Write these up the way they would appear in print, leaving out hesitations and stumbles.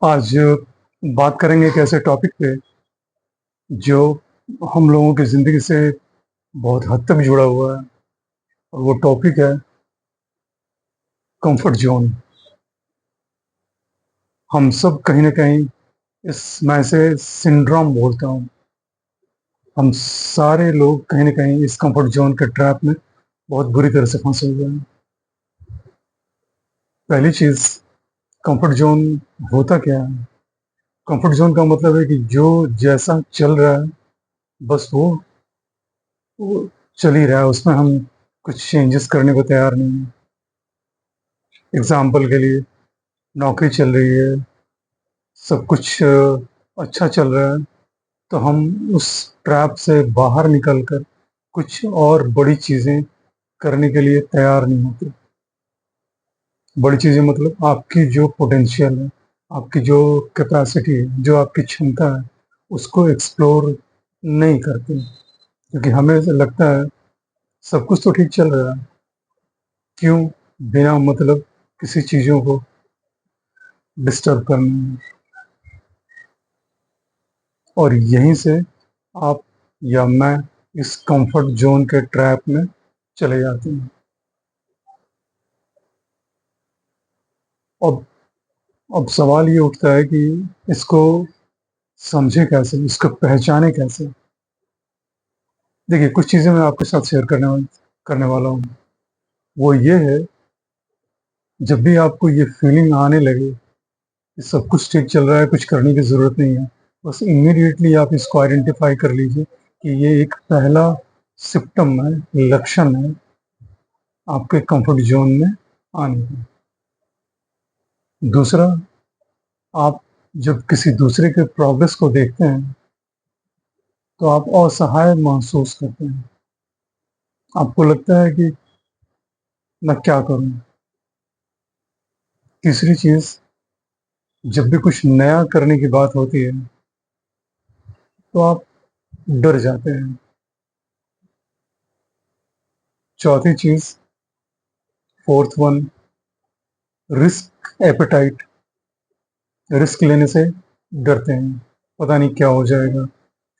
आज बात करेंगे एक ऐसे टॉपिक पे जो हम लोगों की ज़िंदगी से बहुत हद तक जुड़ा हुआ है और वो टॉपिक है कंफर्ट जोन। हम सब कहीं ना कहीं मैं इसे सिंड्रोम बोलता हूँ। हम सारे लोग कहीं ना कहीं इस कंफर्ट जोन के ट्रैप में बहुत बुरी तरह से फंसे हुए हैं। पहली चीज़, कंफर्ट जोन होता क्या है? कंफर्ट जोन का मतलब है कि जो जैसा चल रहा है बस वो चल ही रहा है, उसमें हम कुछ चेंजेस करने को तैयार नहीं है। एग्जाम्पल के लिए, नौकरी चल रही है, सब कुछ अच्छा चल रहा है, तो हम उस ट्रैप से बाहर निकलकर कुछ और बड़ी चीज़ें करने के लिए तैयार नहीं होते। बड़ी चीज़ें मतलब आपकी जो पोटेंशियल है, आपकी जो कैपेसिटी है, जो आपकी क्षमता है, उसको एक्सप्लोर नहीं करते, क्योंकि हमें ऐसा लगता है सब कुछ तो ठीक चल रहा है, क्यों बिना मतलब किसी चीज़ों को डिस्टर्ब करना है। और यहीं से आप या मैं इस कंफर्ट जोन के ट्रैप में चले जाते हैं। अब अब सवाल ये उठता है कि इसको समझे कैसे, इसको पहचाने कैसे। देखिए, कुछ चीज़ें मैं आपके साथ शेयर करने वाला हूँ। वो ये है, जब भी आपको ये फीलिंग आने लगे कि सब कुछ ठीक चल रहा है, कुछ करने की ज़रूरत नहीं है, बस इमीडिएटली आप इसको आइडेंटिफाई कर लीजिए कि ये एक पहला सिम्पटम है, लक्षण है आपके कंफर्ट जोन में आने का। दूसरा, आप जब किसी दूसरे के प्रोग्रेस को देखते हैं तो आप असहाय महसूस करते हैं। आपको लगता है कि मैं क्या करूं। तीसरी चीज, जब भी कुछ नया करने की बात होती है तो आप डर जाते हैं। चौथी चीज, fourth one, risk appetite. Risk लेने से डरते हैं, पता नहीं क्या हो जाएगा,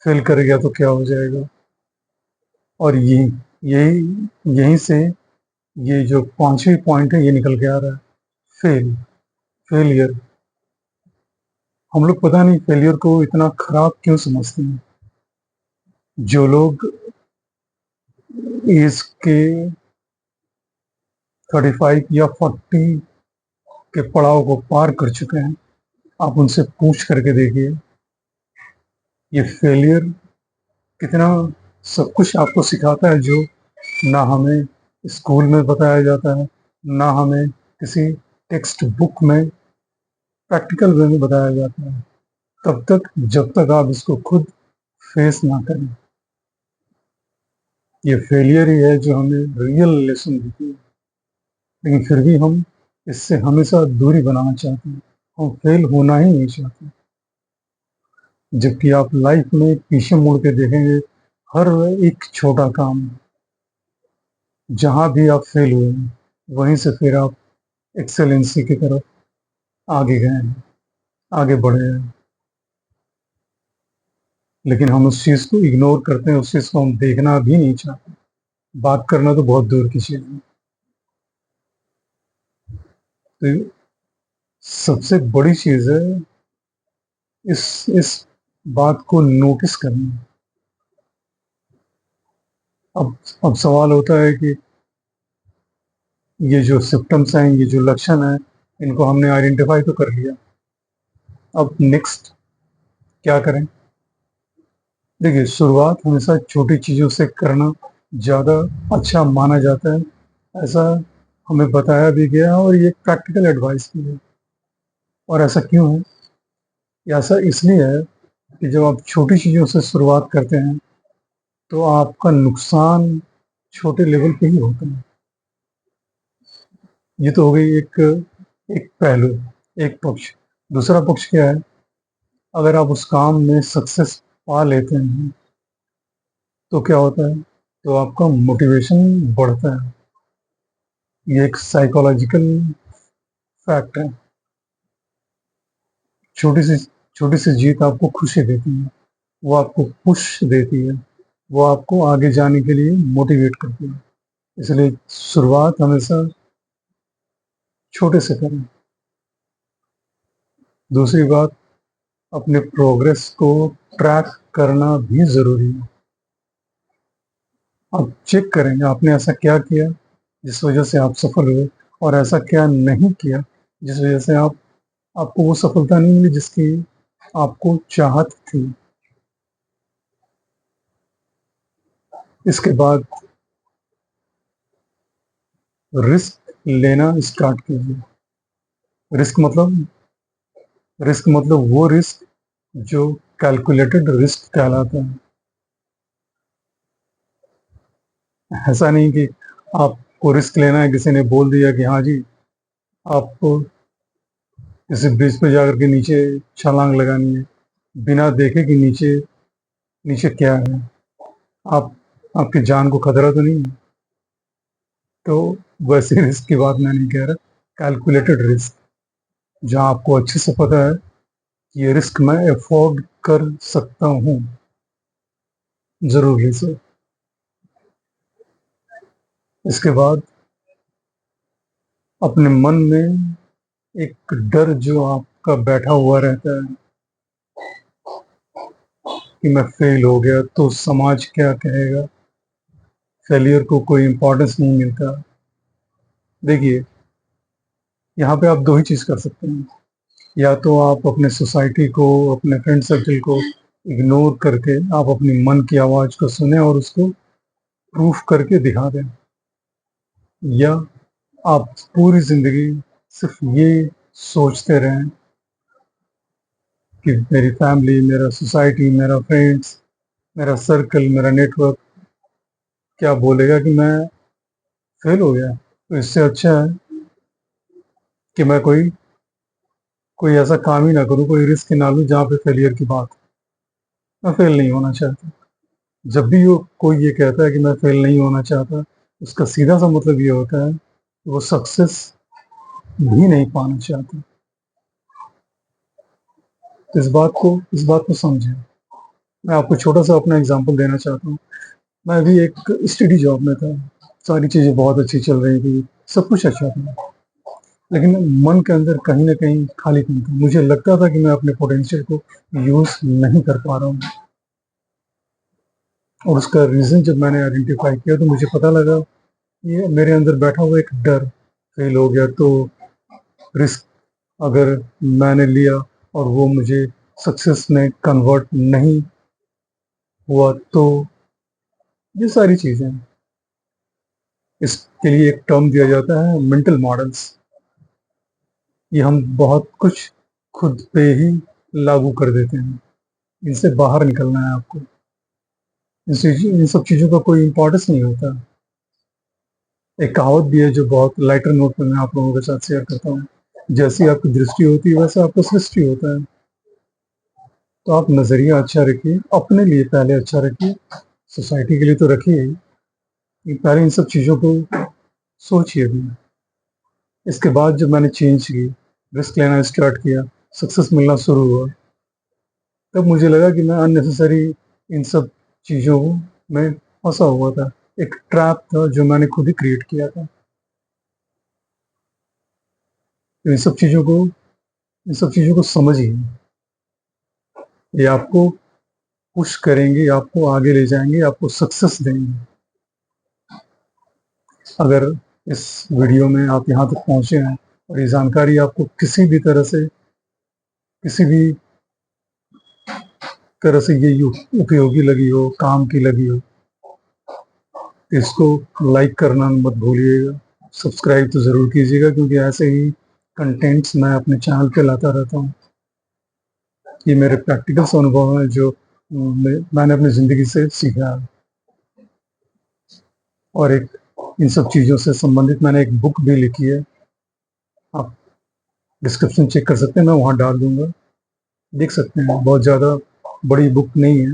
फेल कर गया तो क्या हो जाएगा। और यही यहीं से ये जो पांचवी पॉइंट है ये निकल के आ रहा है, फेल फेलियर। हम लोग पता नहीं फेलियर को इतना खराब क्यों समझते हैं। जो लोग एज के 35 या 40 के पड़ाव को पार कर चुके हैं, आप उनसे पूछ करके देखिए ये फेलियर कितना सब कुछ आपको सिखाता है, जो ना हमें स्कूल में बताया जाता है, ना हमें किसी टेक्स्ट बुक में प्रैक्टिकल वे में बताया जाता है, तब तक जब तक आप इसको खुद फेस ना करें। ये फेलियर ही है जो हमें रियल लेसन देती है, लेकिन फिर भी हम इससे हमेशा दूरी बनाना चाहते हैं। हम फेल होना ही नहीं चाहते। जबकि आप लाइफ में पीछे मुड़ के देखेंगे, हर एक छोटा काम जहां भी आप फेल हुए हैं, वहीं से फिर आप एक्सेलेंसी की तरफ आगे गए हैं, आगे बढ़े हैं। लेकिन हम उस चीज़ को इग्नोर करते हैं, उस चीज़ को हम देखना भी नहीं चाहते। बात करना तो बहुत दूर की चीज़ है। तो सबसे बड़ी चीज़ है इस बात को नोटिस करना। अब अब सवाल होता है कि ये जो सिम्टम्स हैं, ये जो लक्षण हैं, इनको हमने आइडेंटिफाई तो कर लिया, अब नेक्स्ट क्या करें? देखिए, शुरुआत हमेशा छोटी चीज़ों से करना ज़्यादा अच्छा माना जाता है, ऐसा हमें बताया भी गया है और ये प्रैक्टिकल एडवाइस भी है। और ऐसा क्यों है? ये ऐसा इसलिए है कि जब आप छोटी चीज़ों से शुरुआत करते हैं तो आपका नुकसान छोटे लेवल पे ही होता है। ये तो हो गई एक एक पहलू, एक पक्ष। दूसरा पक्ष क्या है? अगर आप उस काम में सक्सेस पा लेते हैं तो क्या होता है? तो आपका मोटिवेशन बढ़ता है। ये एक साइकोलॉजिकल फैक्ट है। छोटी सी छोटी सी जीत आपको खुशी देती है, वो आपको पुश देती है, वो आपको आगे जाने के लिए मोटिवेट करती है। इसलिए शुरुआत हमेशा छोटे से करें। दूसरी बात, अपने प्रोग्रेस को ट्रैक करना भी ज़रूरी है। आप चेक करेंगे आपने ऐसा क्या किया जिस वजह से आप सफल हुए, और ऐसा क्या नहीं किया जिस वजह से आपको वो सफलता नहीं मिली जिसकी आपको चाहत थी। इसके बाद रिस्क लेना स्टार्ट कीजिए। रिस्क मतलब वो रिस्क जो कैलकुलेटेड रिस्क कहलाता है। ऐसा नहीं कि आपको रिस्क लेना है, किसी ने बोल दिया कि हाँ जी आपको किसी ब्रिज पे जाकर के नीचे छलांग लगानी है, बिना देखे कि नीचे नीचे क्या है, आप आपकी जान को खतरा तो नहीं है। तो वैसे रिस्क की बात मैं नहीं कह रहा, कैलकुलेटेड रिस्क, जहाँ आपको अच्छे से पता है कि ये रिस्क मैं अफोर्ड कर सकता हूँ जरूरी से। इसके बाद अपने मन में एक डर जो आपका बैठा हुआ रहता है कि मैं फेल हो गया तो समाज क्या कहेगा, फेलियर को कोई इम्पोर्टेंस नहीं मिलता। देखिए, यहाँ पे आप दो ही चीज़ कर सकते हैं। या तो आप अपने सोसाइटी को, अपने फ्रेंड सर्कल को इग्नोर करके आप अपनी मन की आवाज़ को सुने और उसको प्रूफ करके दिखा दें, या आप पूरी ज़िंदगी सिर्फ ये सोचते रहें कि मेरी फैमिली, मेरा सोसाइटी, मेरा फ्रेंड्स, मेरा सर्कल, मेरा नेटवर्क क्या बोलेगा कि मैं फेल हो गया। तो इससे अच्छा है कि मैं कोई कोई ऐसा काम ही ना करूँ, कोई रिस्क ना लूँ जहाँ पे फेलियर की बात हो। मैं फेल नहीं होना चाहता। जब भी वो कोई ये कहता है कि मैं फेल नहीं होना चाहता, उसका सीधा सा मतलब ये होता है कि वो सक्सेस भी नहीं पाना चाहता। तो इस बात को समझें। मैं आपको छोटा सा अपना एग्जांपल देना चाहता हूँ। मैं अभी एक स्टडी जॉब में था, सारी चीज़ें बहुत अच्छी चल रही थी, सब कुछ अच्छा था, लेकिन मन के अंदर कहीं न कहीं खालीपन था। मुझे लगता था कि मैं अपने पोटेंशियल को यूज़ नहीं कर पा रहा हूँ, और उसका रीज़न जब मैंने आइडेंटिफ़ाई किया तो मुझे पता लगा ये मेरे अंदर बैठा हुआ एक डर, फेल हो गया तो रिस्क अगर मैंने लिया और वो मुझे सक्सेस में कन्वर्ट नहीं हुआ तो, ये सारी चीज़ें। इसके लिए एक टर्म दिया जाता है मेंटल मॉडल्स। ये हम बहुत कुछ खुद पे ही लागू कर देते हैं। इनसे बाहर निकलना है आपको। इन सब चीज़ों का कोई इम्पोर्टेंस नहीं होता। एक कहावत भी है जो बहुत लाइटर नोट पे मैं आप लोगों के साथ शेयर करता हूँ, जैसी आपकी दृष्टि होती है वैसे आपका सृष्टि होता है। तो आप नज़रिया अच्छा रखिए, अपने लिए पहले अच्छा रखिए, सोसाइटी के लिए तो रखिए ही, पहले इन सब चीज़ों को सोचिए भी। इसके बाद जब मैंने चेंज की, रिस्क लेना स्टार्ट किया, सक्सेस मिलना शुरू हुआ, तब मुझे लगा कि मैं अननेसेसरी इन सब चीज़ों में फंसा हुआ था। एक ट्रैप था जो मैंने खुद ही क्रिएट किया था। तो इन सब चीज़ों को समझिए। ये आपको पुश करेंगे, आपको आगे ले जाएँगे, आपको सक्सेस देंगे। अगर इस वीडियो में आप यहाँ तक पहुँचे हैं और ये जानकारी आपको किसी भी तरह से ये उपयोगी लगी हो, काम की लगी हो, तो इसको लाइक करना मत भूलिएगा। सब्सक्राइब तो ज़रूर कीजिएगा, क्योंकि ऐसे ही कंटेंट्स मैं अपने चैनल पे लाता रहता हूँ। ये मेरे प्रैक्टिकल्स अनुभव हैं जो मैंने अपनी ज़िंदगी से सीखा है। और एक इन सब चीज़ों से संबंधित मैंने एक बुक भी लिखी है, आप डिस्क्रिप्शन चेक कर सकते हैं, मैं वहाँ डाल दूँगा, देख सकते हैं। बहुत ज़्यादा बड़ी बुक नहीं है,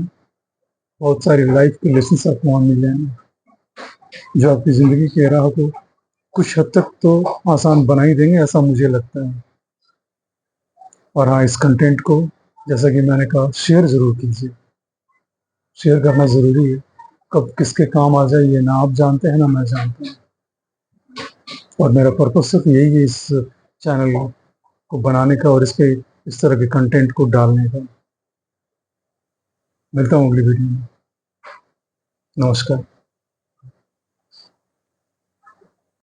बहुत सारी लाइफ के लेसन्स आपको वहाँ मिल जाएँगे, जो आपकी ज़िंदगी की राह को कुछ हद तक तो आसान बना ही देंगे, ऐसा मुझे लगता है। और हाँ, इस कंटेंट को जैसा कि मैंने कहा शेयर ज़रूर कीजिए। शेयर करना ज़रूरी है, कब किसके काम आ जाए ये ना आप जानते हैं ना मैं जानता हूँ। और मेरा पर्पस सिर्फ यही है इस चैनल को बनाने का और इस पे इस तरह के कंटेंट को डालने का। मिलता हूँ अगली वीडियो में। नमस्कार।